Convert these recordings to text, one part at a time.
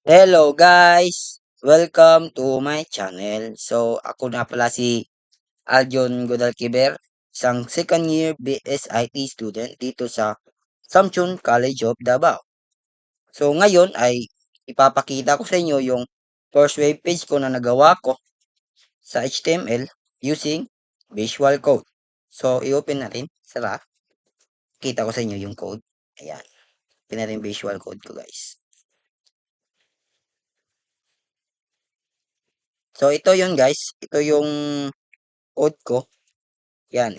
Hello guys! Welcome to my channel. So, ako na pala si Aljon Godalquiber, isang second year BSIT student dito sa Samchun College of Davao. So, ngayon ay ipapakita ko sa inyo yung first web page ko na nagawa ko sa HTML using Visual Code. So, i-open natin. Sara. Kita ko sa inyo yung code. Ayan. Open natin Visual Code ko guys. So, ito yun guys. Ito yung code ko. Yan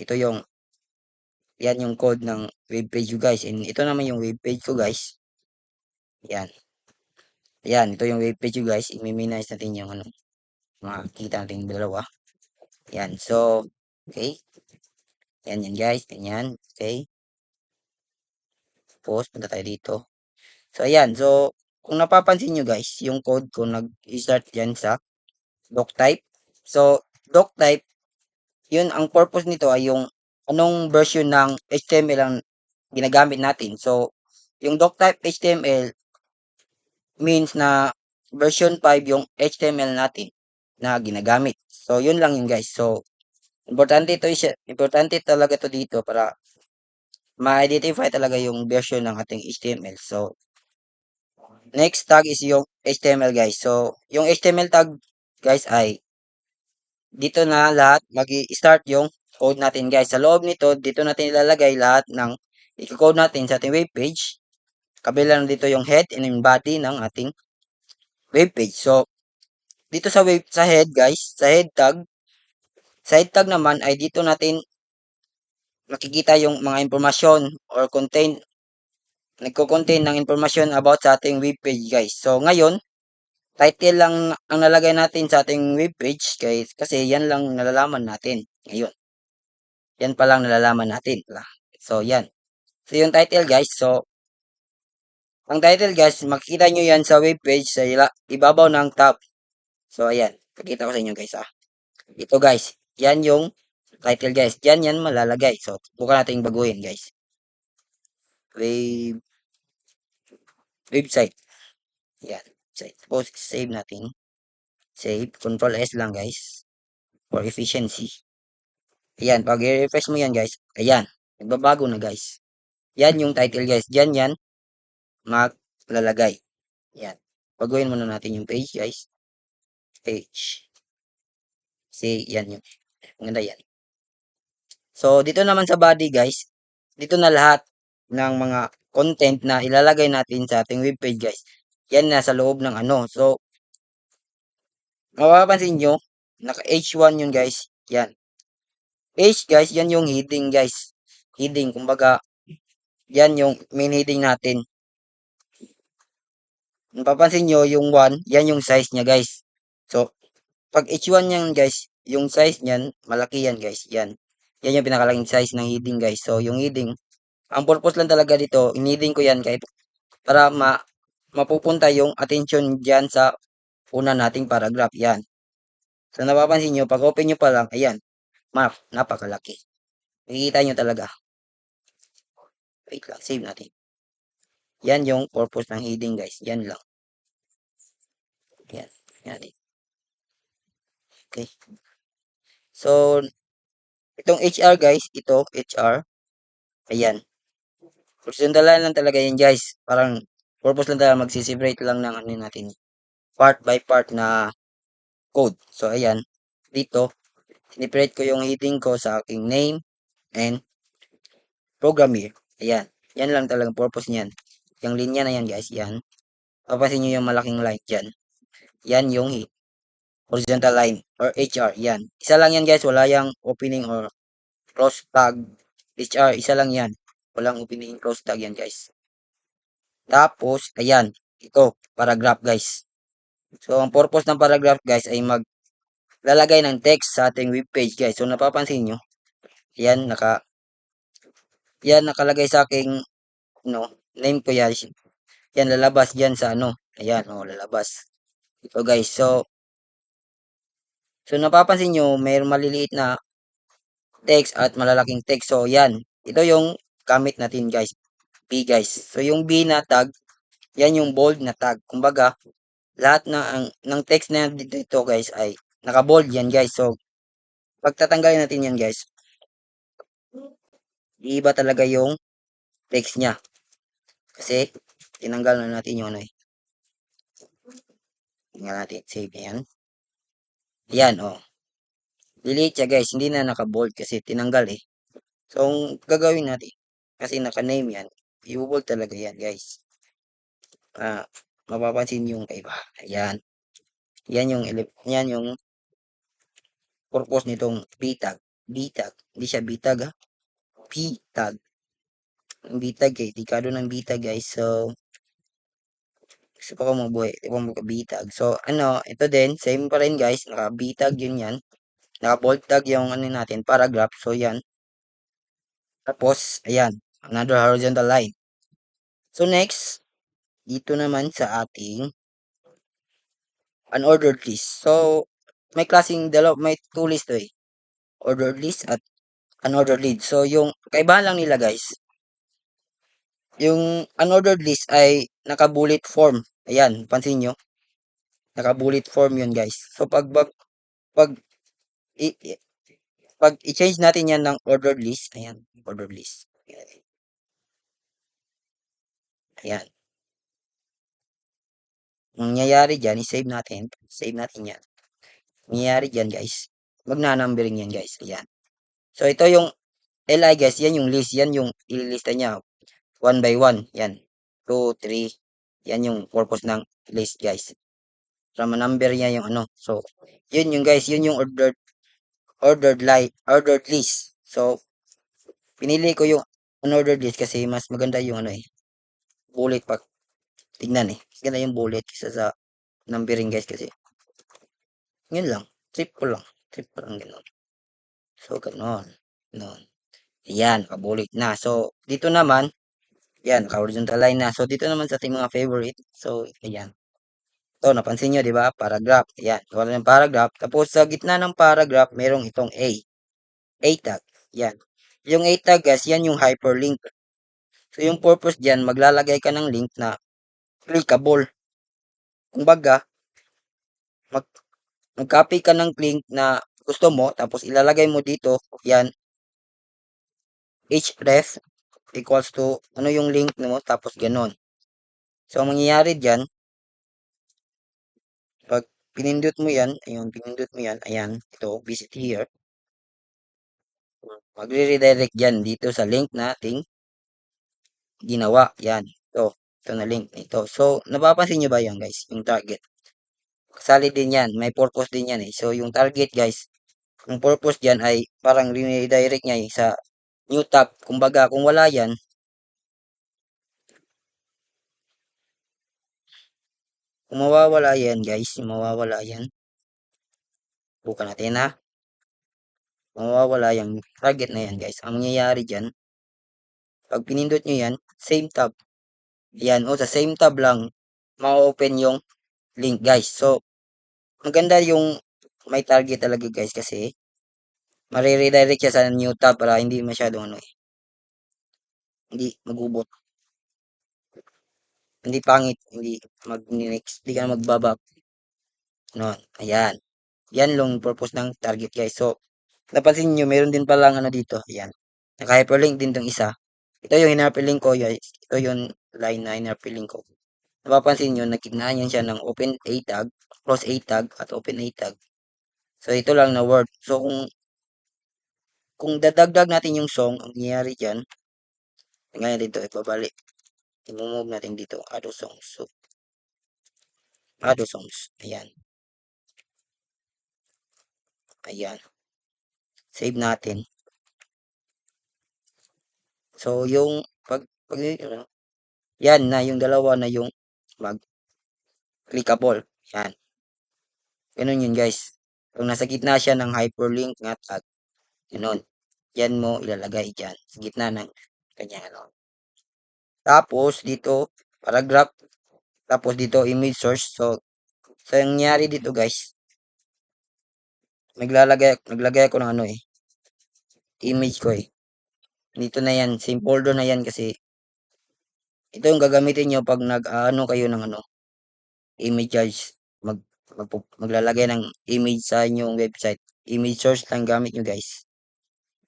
yung code ng webpage ko guys. And ito naman yung webpage ko guys. Yan. Yan, ito yung webpage ko guys. I-minimize natin yung ano, makikita natin yung dalawa. Yan. So, okay. Yan guys. Ganyan. Okay. Tapos, punta tayo dito. So, ayan. So, kung napapansin nyo guys, yung code ko nag-start yan sa doctype. So, doctype, yun, ang purpose nito ay yung anong version ng HTML ang ginagamit natin. So, yung doctype HTML means na version 5 yung HTML natin na ginagamit. So, yun lang yun guys. So, importante talaga to dito para ma-identify talaga yung version ng ating HTML. So, next tag is yung HTML guys. So, yung HTML tag guys ay dito na lahat mag-start yung code natin guys. Sa loob nito, dito natin ilalagay lahat ng i-code natin sa ating web page. Kabilang dito yung head and yung body ng ating web page. So, dito sa head guys, sa head tag naman ay dito natin makikita yung mga impormasyon or nagko-contain ng impormasyon about sa ating web page guys. So ngayon, title lang ang nalagay natin sa ating web page guys kasi yan lang nalalaman natin ngayon. Yan pa lang nalalaman natin. So yan. So yung title guys, so ang title guys, makikita nyo yan sa web page sa ibabaw ng tab. So ayan, pakita ko sa inyo guys ah. Ito guys, yan yung title guys. Diyan yan malalagay. So, bukan natin baguhin guys. Web, website. Yan. Website. Suppose save natin. Save. Control S lang guys. For efficiency. Ayan. Pag i-refresh mo yan guys. Ayan. Nagbabago na guys. Yan yung title guys. Diyan yan maglalagay. Yan. Baguhin muna natin yung page guys. Page. See, yan yung. Maganda yan. So, dito naman sa body guys. Dito na lahat ng mga content na ilalagay natin sa ating webpage guys. Yan na sa loob ng ano. So, mapapansin nyo, naka H1 yun guys. Yan. H guys, yan yung heading guys. Heading, kumbaga, yan yung main heading natin. Mapapansin nyo, yung 1, yan yung size niya guys. So, pag H1 yan guys, yung size niyan, malaki yan guys. Yan. Yan yung pinakalaking size ng heading guys. So, yung heading, ang purpose lang talaga dito, in-heading ko yan kahit para mapupunta yung attention dyan sa una nating paragraph. Yan. So, napapansin nyo, pag open nyo pa lang, ayan, napakalaki. Makikita nyo talaga. Wait lang, save natin. Yan yung purpose ng heading guys. Yan lang. Yan. Yan. Okay. So, itong HR guys, ito, HR, ayan. Horizontal lang talaga yan guys. Parang, purpose lang talaga magsiseparate lang ng ano natin. Part by part na code. So, ayan. Dito, siniperate ko yung heading ko sa aking name and program here. Ayan. Yan lang talagang purpose niyan. Yung linya na yan guys, yan. Papansin nyo yung malaking line dyan. Yan yung horizontal line or HR. Yan. Isa lang yan guys. Wala yung opening or close tag. HR. Isa lang yan. Walang opening close tag yan guys. Tapos, ayan. Ito, paragraph guys. So, ang purpose ng paragraph guys ay maglalagay ng text sa ating webpage guys. So, napapansin nyo. Yan, nakalagay sa aking no, name ko yan. Yan, lalabas yan sa ano. Ayan, lalabas. Ito guys. So napapansin nyo, may maliliit na text at malalaking text. So yan, ito yung gamit natin guys. B guys. So yung B na tag, yan yung bold na tag. Kumbaga, lahat ng text na dito guys ay naka-bold yan guys. So, pagtatanggalin natin yan guys, iiba talaga yung text niya. Kasi, tinanggal na natin yung ano eh. Tingnan natin, save yan. Yan, oh. Delete siya guys, hindi na naka-bold kasi tinanggal eh. So, ang gagawin natin, kasi naka-name yan, i-bold talaga yan guys. Ah, mapapansin yung iba. Ayan. Yan yung purpose nitong bitag. Bitag. Hindi siya bitag ha. Bitag. Ang bitag eh. Dekado ng bitag guys. So, gusto pa ko mabuhay. Di ba magkabitag. So, ano, ito din. Same pa rin guys. Nakabitag yun yan. Naka-bold tag yung ano natin. Paragraph. So, yan. Tapos, ayan. Another horizontal line. So, next. Dito naman sa ating unordered list. So, may two list to eh. Ordered list at unordered list. So, yung kaibahan lang nila guys, yung unordered list ay naka-bullet form. Ayan, pansin nyo, naka-bullet form yun guys. So, pag, i- i- pag i-change natin yan ng ordered list, ayan, ordered list. Ayan. Ang nangyayari dyan, save natin yan. Ang nangyayari dyan guys, magna-numbering yan guys. Ayan. So, ito yung LI guys, yan yung list, yan yung ililista niya. One by one, yan. 2, 3, yan yung purpose ng list guys. Para ma-number niya yung ano. So, yun yung guys, yun yung ordered list. So, pinili ko yung unordered list kasi mas maganda yung ano eh, bullet pag tignan eh. Mas ganda yung bullet kaysa sa numbering guys kasi. Yun lang. Trip ko lang. Trip ko lang gano'n. So, gano'n. Gano'n. Ayan, kabulit na. So, dito naman, yan, ka-horizontal line na. So, dito naman sa ating mga favorite. So, ayan. Ito, napansin nyo, di ba? Paragraph. Ayan, wala ng paragraph. Tapos, sa gitna ng paragraph, merong itong A. A tag. Yan. Yung A tag, guys, yan yung hyperlink. So, yung purpose dyan, maglalagay ka ng link na clickable. Kumbaga, mag, mag-copy ka ng link na gusto mo, tapos ilalagay mo dito, yan, href equals to, ano yung link mo, tapos ganon. So, ang mangyayari dyan, pag pinindot mo yan, ayun, pinindot mo yan, ayan, ito, visit here, magre-redirect yan dito sa link nating ginawa, yan, ito na link ito. So, napapansin nyo ba yan guys, yung target? Kasali din yan, may purpose din yan eh. So, yung target guys, yung purpose dyan ay parang redirect niya eh, sa new tab. Kumbaga, kung wala yan, kung mawawala yan guys, mawawala yan, buka natin ha, mawawala yung target na yan guys. Ang mangyayari dyan, pag pinindot nyo yan, same tab. Yan, o sa same tab lang, ma-open yung link guys. So, maganda yung may target talaga guys kasi mariredirect siya sa new tab para hindi masyadong ano eh, hindi magubot, hindi pangit, hindi mag-next, hindi ka na magbaba. No, ayan. Yan lang purpose ng target guys. So, napansin niyo meron din palang ano dito, ayan. Naka-hyperlink din tong isa. Ito yung hinarpilink ko guys. Ito yung line na hinarpilink ko. Napapansin niyo nagkitnaan yan siya ng open A tag, close A tag, at open A tag. So, ito lang na word. So, kung dadagdag natin yung song, ang nangyayari dyan, ngayon dito, ipabalik. I-move natin dito, add songs. So, add songs. Ayan. Ayan. Save natin. So, yung pag yan na, yung dalawa na yung mag-clickable. Yan. Ganun yun, guys. Kung nasa gitna siya ng hyperlink nga tag, ganun. Yan mo ilalagay dyan. Sa gitna ng kanya, ano. Tapos, dito, paragraph. Tapos, dito, image source. So, sa nangyari dito, guys, naglagay ako ng ano eh, image ko eh. Dito na yan, same folder na yan kasi ito yung gagamitin nyo pag nag-ano kayo ng ano, image guys, maglalagay ng image sa inyong website. Image source lang gamit nyo guys.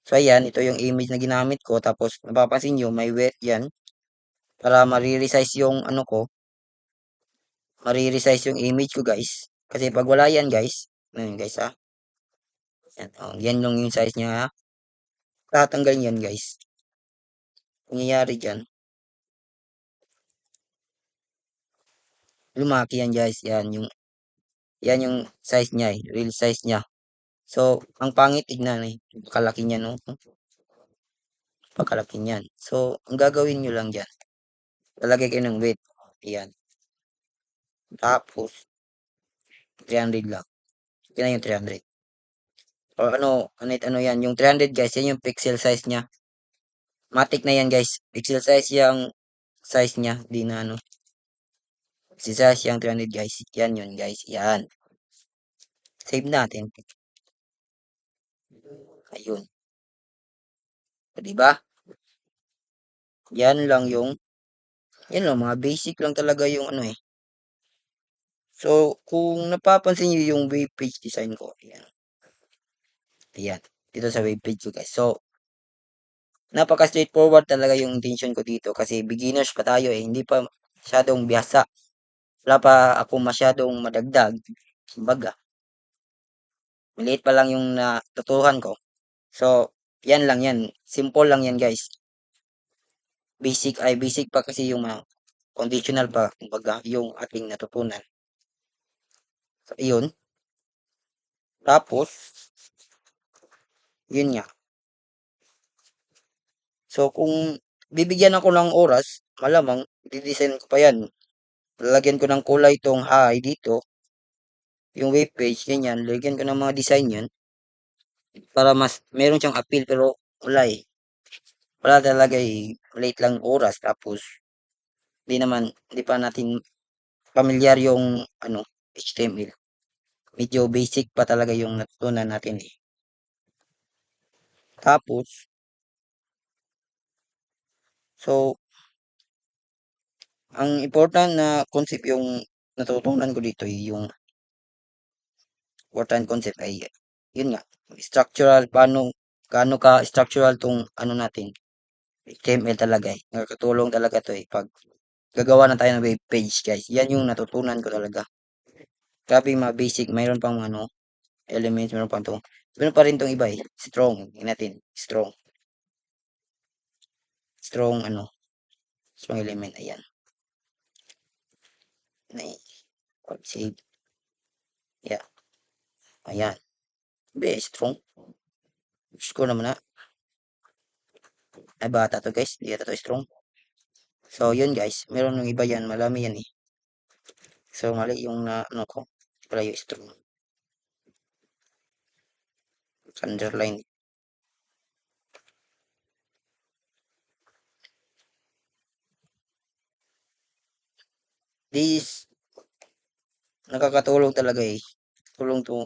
So ayan, ito yung image na ginamit ko. Tapos napapansin nyo, may wet yan. Para ma-resize yung ano ko, ma-resize yung image ko guys. Kasi pag wala yan guys, ano yun guys ha? Yan, oh, yan lang yung size niya ha. Tatanggalin yan guys. Nangyayari dyan, lumaki yan guys. Yan yung size niya eh, real size niya. So, ang pangit tignan eh. Pakalaki niya no. Pakalaki niyan. So, ang gagawin nyo lang dyan, lalagay kayo ng weight. Ayan. Tapos, 300 lang. Yan na yung 300. O ano yan. Yung 300 guys, yan yung pixel size niya. Matic na yan guys. Pixel size yung size niya. Di na ano. Pixel size yung 300 guys. Yan yun guys. Yan. Save natin. Ayun. O, diba? Yan lang, mga basic lang talaga yung ano eh. So, kung napapansin nyo yung web page design ko, ayan. Ayan. Dito sa web page ko guys. So, napaka straightforward talaga yung intention ko dito kasi beginners pa tayo eh. Hindi pa masyadong biyasa. Wala pa ako masyadong madagdag. Kumbaga, maliit pa lang yung natutuhan ko. So, yan lang yan. Simple lang yan guys. Basic pa kasi yung mga conditional pa. Kumbaga, yung ating natutunan. So, yun. Tapos, yun nga. So, kung bibigyan ako ng oras, malamang, didesign ko pa yan. Lalagyan ko ng kulay itong hi dito. Yung web page, ganyan. Lalagyan ko ng mga design yan. Para mas, meron siyang appeal. Pero, wala eh. Wala talaga eh. Late lang oras. Tapos, hindi pa natin familiar yung, ano, HTML. Medyo basic pa talaga yung natutunan natin eh. Tapos, so, ang important na concept yung natutunan ko dito, yung important concept ay, yun nga, structural, gaano ka structural tong ano natin, HTML talaga eh. Nakakatulong talaga to eh. Pag gagawa na tayo ng web page guys, yan yung natutunan ko talaga. Grabe mga basic, mayroon pang ano, elements, mayroon pang to. Mayroon pa rin tong iba eh, strong, yun natin, strong ano, strong element, ayan. Save, yeah, ayan. Be, strong. Gusto ko naman na. Ay, bata to guys. Hindi ata to strong. So, yun guys. Meron ng iba yan. Malami yan eh. So, mali yung na, ano ko. Pala yung strong. Underline. This, nakakatulong talaga eh. Tulong to.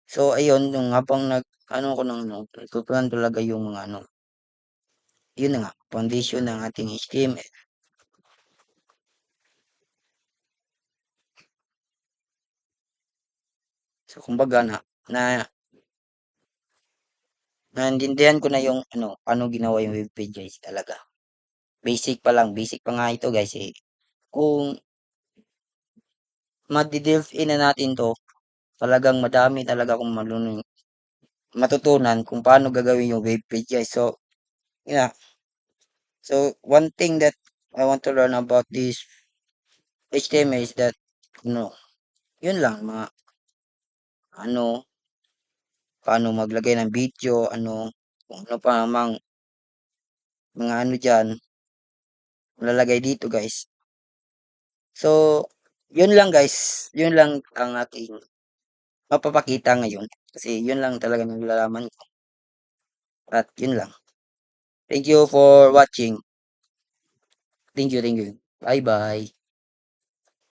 So, ayun, yung habang ano ko ng ano, tutunan talaga yung mga ano. Yun na nga, foundation ng ating HTML. So, kumbaga na naintindihan ko na yung ano, paano ginawa yung webpage guys talaga. Basic pa nga ito guys eh. Kung ma-delve in na natin to, talagang madami talaga akong matutunan kung paano gagawin yung web page guys. So, yeah. So, one thing that I want to learn about this HTML is that, yun lang, mga, ano, paano maglagay ng video, kung ano pa namang, mga ano dyan, lalagay dito guys. So, yun lang guys. Yun lang ang aking mapapakita ngayon. Kasi yun lang talaga nalalaman ko. At yun lang. Thank you for watching. Thank you. Bye bye.